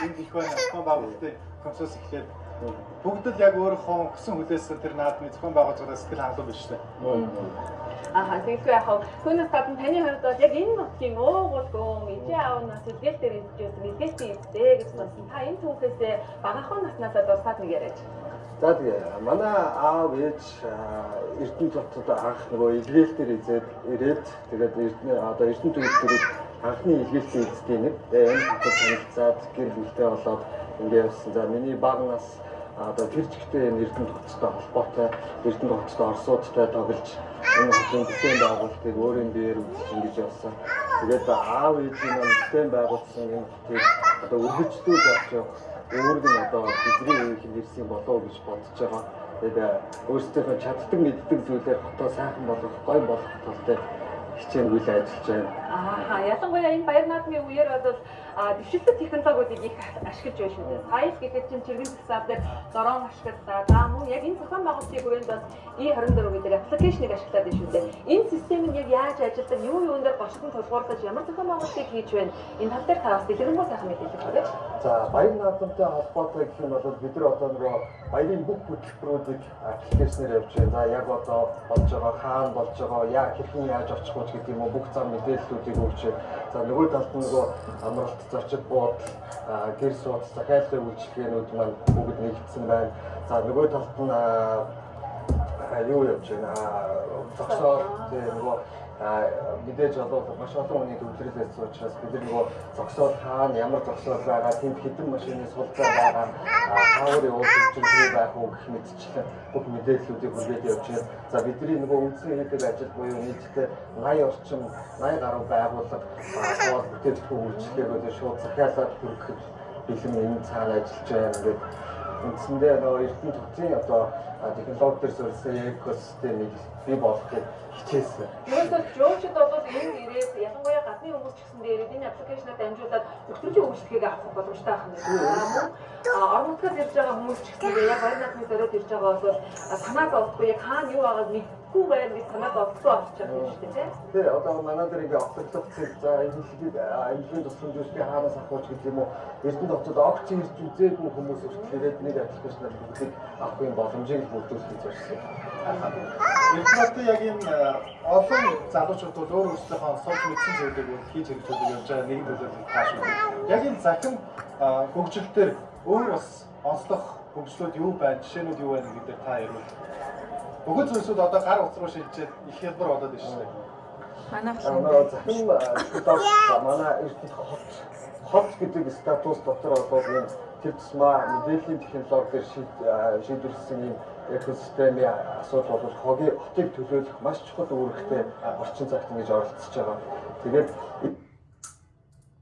энд их байна. Зохион байгуулалтын консульс гэхлээр бүгд л яг өөрийнхөө хүсэн хүлээсэн тэр наадмын зохион байгуулалтаас сэтгэл хангалуун биш үү? Тэгэхээр яг түүнээс гадна таны хувьд бол яг энэ нутгийн уугуулгөө ижээ аавнаас илгээл дээр иржсэн илгээлтийн эзтэй гэж сонсон. Та энэ түүхээсээ багахан наснаасаа дурсаад нэг яриач. За тэгээ манай аав ээж Эрдэнэ хотод анх нөгөө илгээл дээр ирээд тэгээд Эрдэнэ төвд анхны илгээлийн эзтэй нэг энэ хотод танилцаад гэр бүлтэй болоод ингээд явсан. За миний бага нас тэр жигтэй Эрдэнэ хоттой холбоотой Эрдэнэ хоттой орсуудтай тоглож энэ хотын бүтээн байгуулалтыг өөрийн биеэр үзсэн гэж явсан. Тэгээд аав ээжийн маань бүтээн байгуулсан энэ хотыг үргэлжлүүлж авч явах өөрөг нь бидний үеийн ирсэн болов гэж бодож байгаа. Тэгээд өөрсдийнхөө чаддаг мэддэг зүйлээр хотоо сайхан болгох, гоё болгох талтай хичээн үйл ажиллаж байна. Ялангуяа энэ баяр наадмын үеэр бол дэвшилтэй технологиудыг их ашиглаж байна шүү дээ. Сая гэхэд чинь чиргэн засаг дээр дрон ашиглалаа. За мөн яг энэ зохион байгуулалтын хүрээнд бас E24 гэдэг аппликейшнийг ашиглаад байна шүү дээ. Энэ систем нь яг яаж ажилладаг, юун дээр гочтон тулгуурлаж ямар зохион байгуулалтыг хийж байна? Энэ тал дээр та бас дэлгэрэнгүй сайхан мэдээлэл өгөөч. За баяр наадамтай холбоотой гэх юм бол бид нар одоо нөгөө баярын бүх хөтөлбөрүүдийг аппликейшнээр явуулж байна. За яг одоо болж байгаа, хаана болж байгаа, хэрхэн яаж очих вэ гэдэг юм уу бүх зам мэдээллүүдийг өгч байна. За нөгөө талд нь нөгөө амралт зорчиг буудал, гэр сууц, захиалгын үйлчилгээнүүд маань бүгд нэгдсэн байна. За нөгөө талд нь юу явж байна? Зогсоол нөгөө мэдээж бол маш олон хүний төвлөрөлөөс учраас бид нөгөө зогсоол хаана ямар зогсоол байгаа, тэнд хэдэн машины суулцаа байгаа, хаавар явуулсан чинь байх уу гэх мэтчлэн бүх мэдээллүүдийг хүргээд явж байна. За бидний нөгөө үндсэн хийдэг ажил буюу нийтдээ 80 гаруй байгууллага хаваад бүтээгдэхүүн үйлчлэгээг шууд захиалаад хүргэхэд бэлэн энэ цаана ажиллаж байна. Ингээд үндсэндээ нөгөө Эрдэнэ хотын одоо технологи төр суурьсан экосистемийг бий болгохыг хичээсэн. Өөрөөр жуулчид бол энэ ирээд ялангуяа гадны хүмүүс ч гэсэн дээр энэ аппликейшнаар дамжуулаад өчтөржийн үйлчлэгийг авах боломжтой байх юм байна. Орон нутгаас ирж байгаа хүмүүс ч гэсэн яг баяр наадмын зориод ирж байгаа бол санаа зовхгүй яг хаана юу байгааг мэдгүй байна гэж санаа зовхгүй авч байгаа юм шүү дээ. Тэ одоо манай дээр ингээ автоглоцыг за энэ тусламжуудыг хаанаас авах гэдэг юм уу? Эрдэнэ хотод огц ирж үзээгүй хүмүүс ирээд нэг аппликейшнаар бүгдийг авахын боломжийг бүрдүүлэх гэж байна. Эрдэнэ яг энэ олон залуучууд бол өөр өөрсдийнхөө сошиал мэдсэн зүйлийг хийж хэрэгжүүлж явж байгаа нэгэн төлөвлөлт таашгүй. Яг энэ захин хөгжилтөөр өөр бас онцлог хөгжлүүд юу байна, жишээнүүд юу байна гэдэг та ярил. Бүгд зүйлсүүд одоо гар утас руу шилжээд их хялбар болоод байна шүү дээ. Манайх захин манай Эрдэнэ хот гэдэг статус дотор бол энэ тэр тусмаа мэдээллийн технологиор шийдвэрлсэн юм экосистемийн асуудал бол хотыг төлөөлөх маш чухал үүрэгтэй орчин цагт ингэж оролцож байгаа. Тэгээд